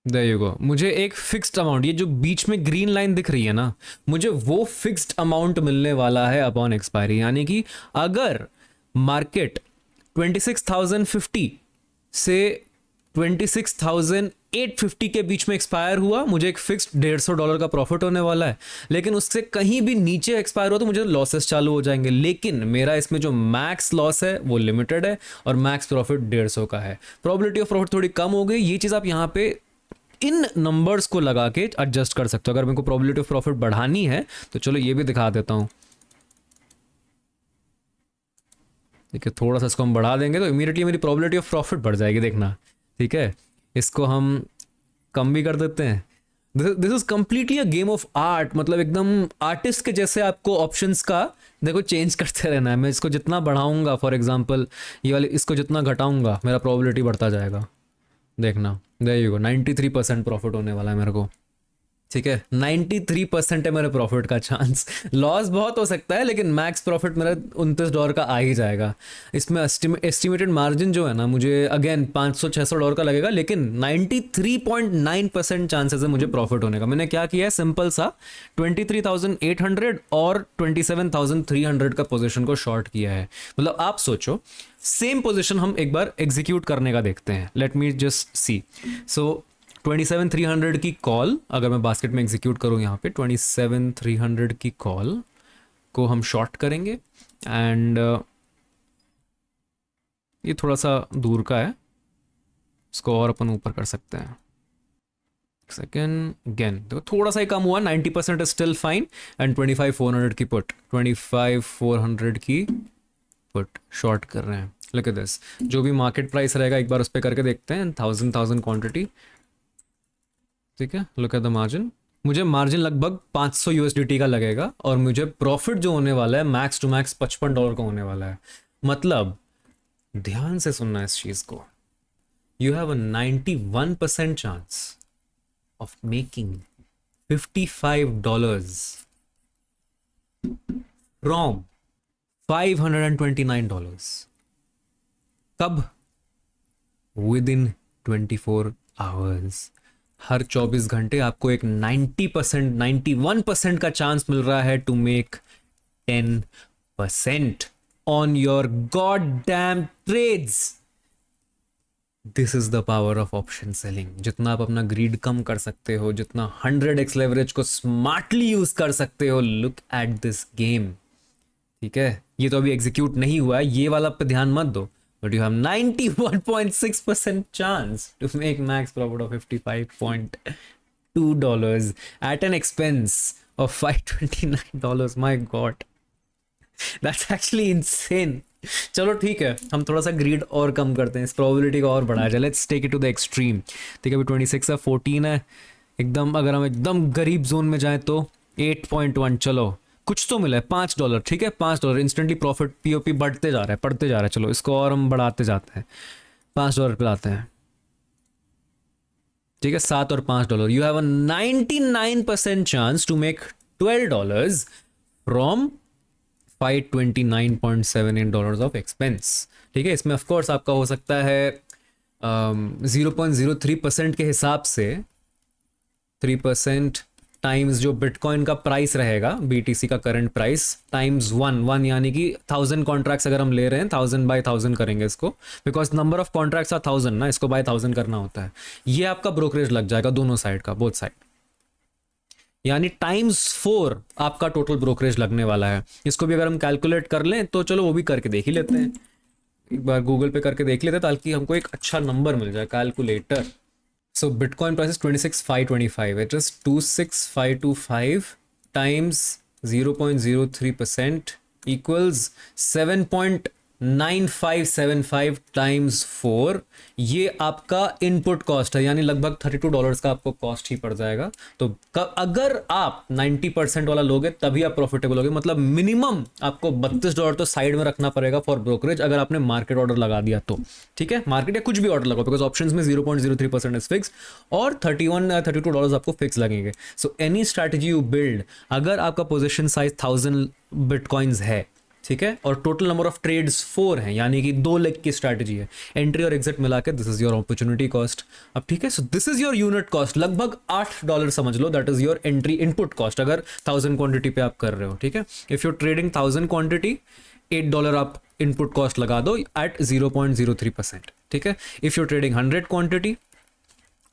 There you go. मुझे एक फिक्स्ड अमाउंट, ये जो बीच में ग्रीन लाइन दिख रही है ना, मुझे वो फिक्स्ड अमाउंट मिलने वाला है अपॉन एक्सपायरी. यानी कि अगर मार्केट 26,050 से 26,850 के बीच में एक्सपायर हुआ, मुझे एक फिक्स्ड $150 का प्रॉफिट होने वाला है. लेकिन उससे कहीं भी नीचे एक्सपायर हो तो मुझे लॉसेस चालू हो जाएंगे. लेकिन मेरा इसमें जो मैक्स लॉस है वो लिमिटेड है, और मैक्स प्रॉफिट 150 का है. प्रोबेबिलिटी ऑफ प्रॉफिट थोड़ी कम हो गई. ये चीज़ आप यहाँ पे इन नंबर्स को लगा के एडजस्ट कर सकते हो. अगर मेरे को प्रोबेबिलिटी ऑफ प्रॉफिट बढ़ानी है तो चलो ये भी दिखा देता हूँ. देखिए थोड़ा सा इसको हम बढ़ा देंगे तो इमीडिएटली मेरी प्रोबेबिलिटी ऑफ प्रॉफिट बढ़ जाएगी, देखना. ठीक है, इसको हम कम भी कर देते हैं. This is completely a game of art. मतलब एकदम आर्टिस्ट के जैसे आपको ऑप्शंस का देखो चेंज करते रहना है. मैं इसको जितना बढ़ाऊंगा, फॉर एग्जांपल ये वाले, इसको जितना घटाऊंगा मेरा प्रोबेबिलिटी बढ़ता जाएगा. देखना, देयर यू गो. 93% प्रॉफिट होने वाला है मेरे को. ठीक है, 93% है मेरे प्रॉफिट का चांस. लॉस बहुत हो सकता है, लेकिन मैक्स प्रॉफिट मेरा $29 का आ ही जाएगा. इसमें एस्टिमेटेड मार्जिन जो है ना, मुझे अगेन $500-600 का लगेगा, लेकिन 93.9% चांसेस है मुझे प्रॉफिट होने का. मैंने क्या किया है, सिंपल सा 23,800 और 27,300 का पोजीशन को शॉर्ट किया है. मतलब आप सोचो, सेम पोजीशन हम एक बार एग्जीक्यूट करने का देखते हैं. Let me just see. सो 27,300 की कॉल अगर मैं बास्केट में एग्जीक्यूट करूं, यहाँ पे 27,300 की कॉल को हम शॉर्ट करेंगे. एंड ये थोड़ा सा दूर का है, इसको और अपन ऊपर कर सकते हैं. सेकेंड अगेन देखो थोड़ा सा ही कम हुआ. 90% स्टिल फाइन. एंड 25,400 की पुट, 25,400 की पुट शॉर्ट कर रहे हैं. Look at this. जो भी मार्केट प्राइस रहेगा एक बार उस पर करके देखते हैं. 1000 क्वांटिटी. ठीक है, लुक एट द मार्जिन. मुझे मार्जिन लगभग $500 का लगेगा, और मुझे प्रॉफिट जो होने वाला है मैक्स टू मैक्स $55 का होने वाला है. मतलब ध्यान से सुनना इस चीज को. You have a 91% chance of making $55 from $529. कब? With in 24 hours. हर 24 घंटे आपको एक 90%, 91% का चांस मिल रहा है to make 10% on your god damn trades. This is the power of option selling. जितना आप अपना ग्रीड कम कर सकते हो, जितना 100x लेवरेज को स्मार्टली यूज कर सकते हो. Look at this game. ठीक है, ये तो अभी एग्जीक्यूट नहीं हुआ है, ये वाला पे ध्यान मत दो. But you have 91.6% chance to make max profit of $55.2 at an expense of $529. My God, that's actually insane. चलो ठीक है, हम थोड़ा सा ग्रीड और कम करते हैं, इस प्रोबेबिलिटी को और बढ़ाया जाए. Let's take it to the extreme. ठीक है, अभी 26 है, 14 है एकदम. अगर हम एकदम गरीब जोन में जाएं तो 8.1. चलो कुछ तो मिला है, $5. ठीक है, $5 इंस्टेंटली प्रॉफिट. पीओपी बढ़ते जा रहा है, बढ़ते जा रहा है. चलो इसको और हम बढ़ाते जाते हैं, $5 पे लाते हैं. ठीक है, $7 और $5. You have a 99% chance to make $12 from $529.78 of expense. ठीक है, इसमें ऑफकोर्स आपका हो सकता है 0.03% के हिसाब से 3% टाइम्स जो बिटकॉइन का प्राइस रहेगा, बीटीसी का करंट प्राइस, टाइम्स 1 यानी कि 1000 कॉन्ट्रैक्ट्स अगर हम ले रहे हैं 1000 बाय 1000 करेंगे इसको, because number of contracts are 1000 ना, इसको बाय 1000 करना होता है। ये आपका ब्रोकरेज लग जाएगा दोनों साइड का, बोथ साइड, यानी टाइम्स 4 आपका टोटल ब्रोकरेज लगने वाला है। इसको भी अगर हम कैलकुलेट कर लें तो चलो वो भी करके देख ही लेते हैं, एक बार गूगल पे करके देख लेते हैं ताकि हमको एक अच्छा नंबर मिल जाए, calculator. So Bitcoin price is 26,525. It is 26,525 times 0.03% equals 7.9575 times 4। ये आपका इनपुट कॉस्ट है, यानी लगभग $32 का आपको कॉस्ट ही पड़ जाएगा। तो अगर आप 90% वाला लोगे तभी आप प्रॉफिटेबल होगे, मतलब मिनिमम आपको $32 तो साइड में रखना पड़ेगा फॉर ब्रोकरेज, अगर आपने मार्केट ऑर्डर लगा दिया तो। ठीक है, मार्केट या कुछ भी ऑर्डर लगाओ, बिकॉज ऑप्शंस में 0.03% इज फिक्स और 31 या $32 आपको फिक्स लगेंगे। So any strategy you build, अगर आपका पोजिशन साइज 1000 बिटकॉइंस है, ठीक है, और टोटल नंबर ऑफ ट्रेड्स 4 हैं, यानी कि 2 लेग की स्ट्रैटेजी है, एंट्री और एग्जिट मिला के this is your opportunity cost. अब ठीक है, so this is your unit cost, लगभग $8 समझ लो, that is your entry input cost अगर 1000 क्वांटिटी पे आप कर रहे हो। ठीक है, इफ यू ट्रेडिंग 1000 क्वांटिटी, $8 आप इनपुट कॉस्ट लगा दो एट 0.03%। ठीक है, इफ यू ट्रेडिंग 100 क्वांटिटी,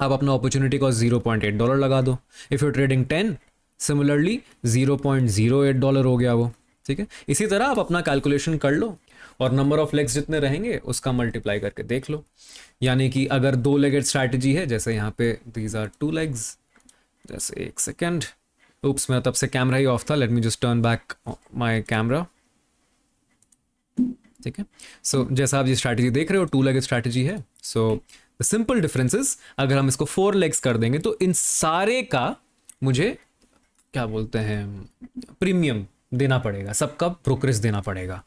आप अपना अपॉर्चुनिटी कॉस्ट $0.8 लगा दो। इफ यू ट्रेडिंग 10, सिमिलरली $0.08 हो गया वो। ठीक है, इसी तरह आप अपना कैलकुलेशन कर लो और नंबर ऑफ लेग्स जितने रहेंगे उसका मल्टीप्लाई करके देख लो। यानी कि अगर 2 लेगेड स्ट्रैटेजी है, जैसे यहाँ पे दीज आर 2 लेग्स, जैसे एक सेकेंड, उप्स मेरा तब से कैमरा ही ऑफ था, let me just turn back my camera. ठीक है, सो जैसा आप ये स्ट्रैटेजी देख रहे हो 2 लेगेड स्ट्रैटेजी है। सो द सिंपल डिफरेंसेस, अगर हम इसको 4 लेग्स कर देंगे तो इन सारे का मुझे क्या बोलते हैं प्रीमियम देना पड़ेगा, सबका ब्रोकरेज देना पड़ेगा।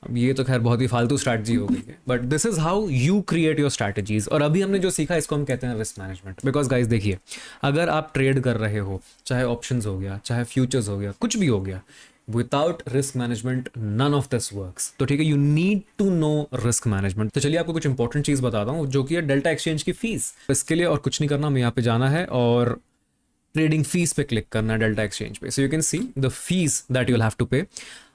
अब ये तो खैर बहुत ही फालतू स्ट्रैटेजी हो गई है, but this is how you create your strategies. और अभी हमने जो सीखा इसको हम कहते हैं रिस्क मैनेजमेंट। बिकॉज गाइस देखिए, अगर आप ट्रेड कर रहे हो, चाहे ऑप्शंस हो गया, चाहे फ्यूचर्स हो गया, कुछ भी हो गया, without risk management none of this works. तो ठीक है, you need to know risk management. तो चलिए आपको कुछ इंपॉर्टेंट चीज बताता हूँ, जो कि है डेल्टा एक्सचेंज की फीस। इसके लिए और कुछ नहीं करना, हमें यहाँ पे जाना है और ट्रेडिंग फीस पे क्लिक करना है डेल्टा एक्सचेंज पे। So you can see the fees that you will have to pay.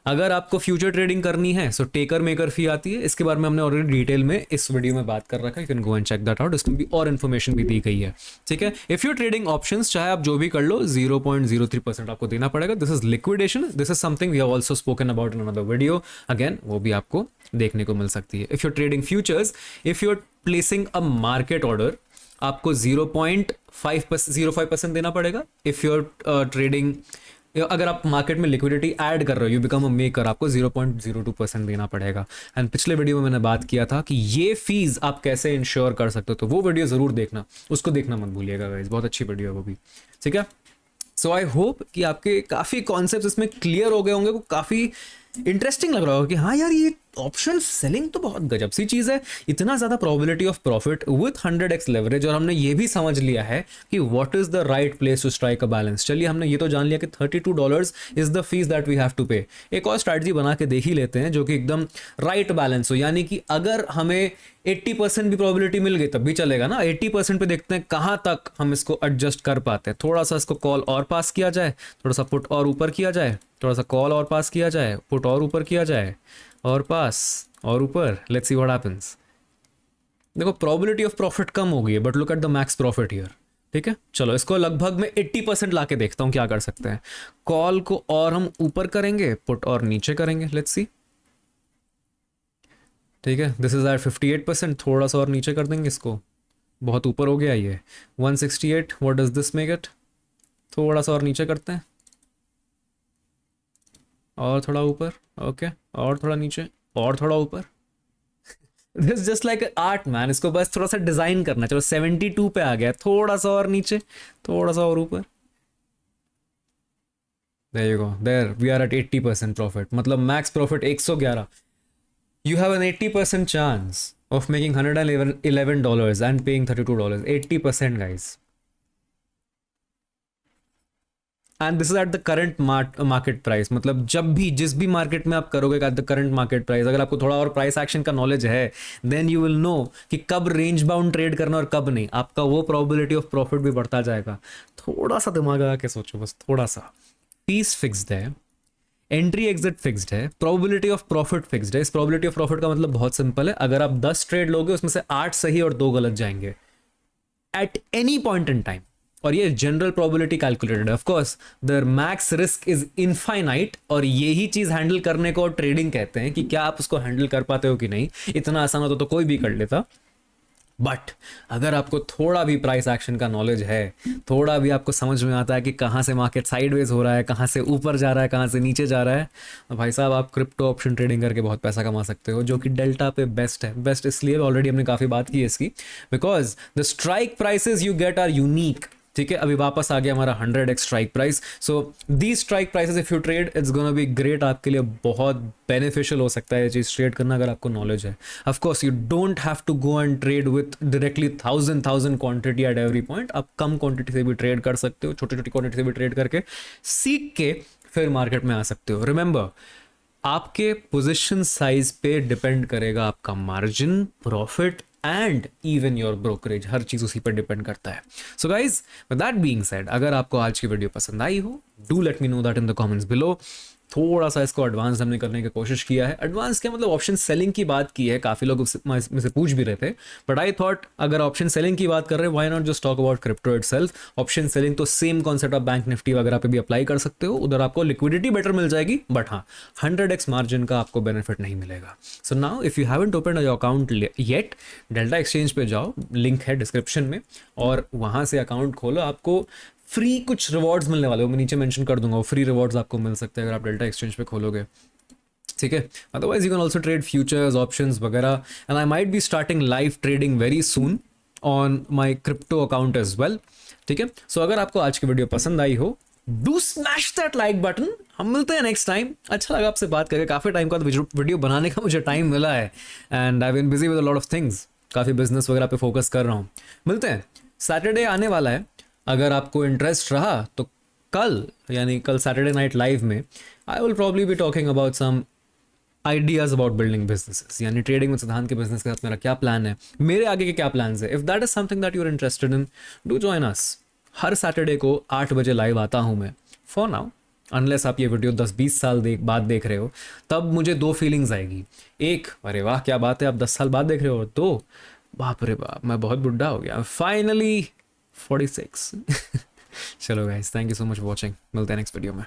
अगर आपको फ्यूचर ट्रेडिंग करनी है सो टेकर मेकर फी आती है, इसके बारे में हमने ऑलरेडी डिटेल में इस वीडियो में बात कर रखा है, you can go and check that out, इसमें भी और इन्फॉर्मेशन भी दी गई है। ठीक है, इफ यू ट्रेडिंग ऑप्शंस, चाहे आप जो भी कर लो, 0.03% आपको देना पड़ेगा। This is liquidation, this is something we have also spoken about in another video, again वो भी आपको देखने को मिल सकती है। If you trading futures, if you are placing a market order, आपको 0.05% देना पड़ेगा। इफ यू आर ट्रेडिंग, अगर आप मार्केट में लिक्विडिटी ऐड कर रहे हो, यू बिकम अ मेकर, आपको 0.02% देना पड़ेगा। एंड पिछले वीडियो में मैंने बात किया था कि ये फीस आप कैसे इंश्योर कर सकते हो, तो वो वीडियो जरूर देखना, उसको देखना मत भूलिएगा गाइस, बहुत अच्छी वीडियो है वो भी। ठीक है, सो आई होप कि आपके काफ़ी कॉन्सेप्ट इसमें क्लियर हो गए होंगे, वो काफ़ी इंटरेस्टिंग लग रहा होगा कि हाँ यार ये ऑप्शन सेलिंग तो बहुत गजब सी चीज़ है, इतना ज़्यादा probability of profit with 100x leverage. और हमने ये भी समझ लिया है कि what is the right place to strike a balance. चलिए, हमने ये तो जान लिया कि $32 is the fees that we have to pay. एक और स्ट्रैटेजी बना के देख ही लेते हैं जो कि एकदम राइट बैलेंस हो, यानी कि अगर हमें 80% भी प्रोबेबिलिटी मिल गई तब भी चलेगा ना। 80% पे देखते हैं कहाँ तक हम इसको एडजस्ट कर पाते हैं। थोड़ा सा इसको कॉल और पास किया जाए, थोड़ा सा पुट और ऊपर किया जाए, थोड़ा सा कॉल और पास किया जाए, पुट और ऊपर किया जाए, और पास और ऊपर, लेट्स सी व्हाट हैपेंस। देखो प्रोबेबिलिटी ऑफ प्रॉफिट कम हो गई है, but look at the max profit here. ठीक है, चलो इसको लगभग मैं 80% ला के देखता हूँ क्या कर सकते हैं। कॉल को और हम ऊपर करेंगे, पुट और नीचे करेंगे, लेट्स सी। ठीक है, दिस इज एट 58%, थोड़ा सा और नीचे कर देंगे इसको, बहुत ऊपर हो गया ये 168। What does this make it? थोड़ा सा और नीचे करते हैं, और थोड़ा ऊपर, ओके, और थोड़ा नीचे, और थोड़ा ऊपर। This just like art man, इसको बस थोड़ा सा डिजाइन करना। चलो 72 पे आ गया, थोड़ा सा और नीचे, थोड़ा सा और ऊपर। There you go, there we are at 80% profit, मतलब max profit 111। You have an 80% chance of making $111 and paying $32. 80% guys. And this is at the current market price, मतलब जब भी जिस भी मार्केट में आप करोगे at the current market price, अगर आपको थोड़ा और प्राइस एक्शन का नॉलेज है देन यू विल नो कि कब रेंज बाउंड ट्रेड करना और कब नहीं, आपका वो प्रोबेबिलिटी ऑफ प्रॉफिट भी बढ़ता जाएगा। थोड़ा सा दिमाग लगा के सोचो, बस थोड़ा सा। पीस फिक्स्ड है, एंट्री एग्जिट फिक्स्ड है, प्रोबेबिलिटी ऑफ प्रॉफिट फिक्स्ड है। इस प्रोबेबिलिटी ऑफ प्रॉफिट का मतलब बहुत सिंपल है, अगर आप 10 ट्रेड लोगे उसमें से 8 सही और 2 गलत जाएंगे at any point in time, और ये जनरल प्रोबेबिलिटी कैलकुलेटेड है। Of course the max risk is infinite, और यही चीज हैंडल करने को ट्रेडिंग कहते हैं कि क्या आप उसको हैंडल कर पाते हो कि नहीं। इतना आसान होता तो कोई भी कर लेता, बट अगर आपको थोड़ा भी प्राइस एक्शन का नॉलेज है, थोड़ा भी आपको समझ में आता है कि कहाँ से मार्केट साइडवेज हो रहा है, कहाँ से ऊपर जा रहा है, कहाँ से नीचे जा रहा है, तो भाई साहब आप क्रिप्टो ऑप्शन ट्रेडिंग करके बहुत पैसा कमा सकते हो, जो कि डेल्टा पे बेस्ट है। बेस्ट इसलिए, ऑलरेडी हमने काफ़ी बात की है इसकी, because the strike prices you get are unique. ठीक है, अभी वापस आ गया हमारा 100x strike price. So the strike prices if you trade it's gonna be great, आपके लिए बहुत बेनिफिशियल हो सकता है ये चीज़ ट्रेड करना अगर आपको नॉलेज है। Of course you don't have to go and trade with directly thousand quantity at every point, आप कम क्वांटिटी से भी ट्रेड कर सकते हो, छोटी छोटी क्वांटिटी से भी ट्रेड करके सीख के फिर मार्केट में आ सकते हो। रिमेंबर, आपके पोजिशन साइज पे डिपेंड करेगा आपका margin, profit and even your brokerage, हर चीज उसी पर डिपेंड करता है। So guys, with that being said, अगर आपको आज की वीडियो पसंद आई हो, do let me know that in the comments below. थोड़ा सा इसको एडवांस हमने करने की कोशिश किया है। एडवांस क्या मतलब, ऑप्शन सेलिंग की बात की है, काफ़ी लोग में से पूछ भी रहे थे, बट आई थॉट अगर ऑप्शन सेलिंग की बात कर रहे हैं, why not just talk about crypto itself. Option selling तो सेम कॉन्सेप्ट आप बैंक निफ्टी वगैरह पे भी अप्लाई कर सकते हो, उधर आपको लिक्विडिटी बेटर मिल जाएगी, बट हाँ 100x मार्जिन का आपको बेनिफिट नहीं मिलेगा। So now if you haven't open your account yet, delta exchange पे जाओ, लिंक है डिस्क्रिप्शन में, और वहाँ से अकाउंट खोलो। आपको फ्री कुछ रिवॉर्ड्स मिलने वाले हो, मैं नीचे मेंशन कर दूंगा, वो फ्री रिवॉर्ड्स आपको मिल सकते हैं अगर आप डेल्टा एक्सचेंज पे खोलोगे। ठीक है, otherwise you can also trade futures, options वगैरह, and I might be starting live trading very soon on my crypto account as well. ठीक है, सो अगर आपको आज की वीडियो पसंद आई हो, do smash that like button. हम मिलते हैं नेक्स्ट टाइम। अच्छा लगा आपसे बात करके, काफ़ी टाइम का वीडियो बनाने का मुझे टाइम मिला है, and I been busy with a lot of things, काफ़ी बिजनेस वगैरह पे फोकस कर रहा हूँ। मिलते हैं, सैटरडे आने वाला है, अगर आपको इंटरेस्ट रहा तो कल, यानी कल सैटरडे नाइट लाइव में I will probably be talking about some ideas about building businesses, यानी ट्रेडिंग में सिद्धांत के बिजनेस के साथ मेरा क्या प्लान है, मेरे आगे के क्या प्लान्स है। If that is something that you are interested in, do join us. हर सैटरडे को 8 बजे लाइव आता हूँ मैं। फॉर नाउ, अनलेस आप ये वीडियो 10-20 साल बाद देख रहे हो, तब मुझे 2 फीलिंग्स आएगी। एक, अरे वाह क्या बात है, आप 10 साल बाद देख रहे हो। 2, बाप रे बाप मैं बहुत बुढ़ा हो गया, फाइनली 46। चलो guys, thank you so much for watching, मिलते हैं नेक्स्ट वीडियो में।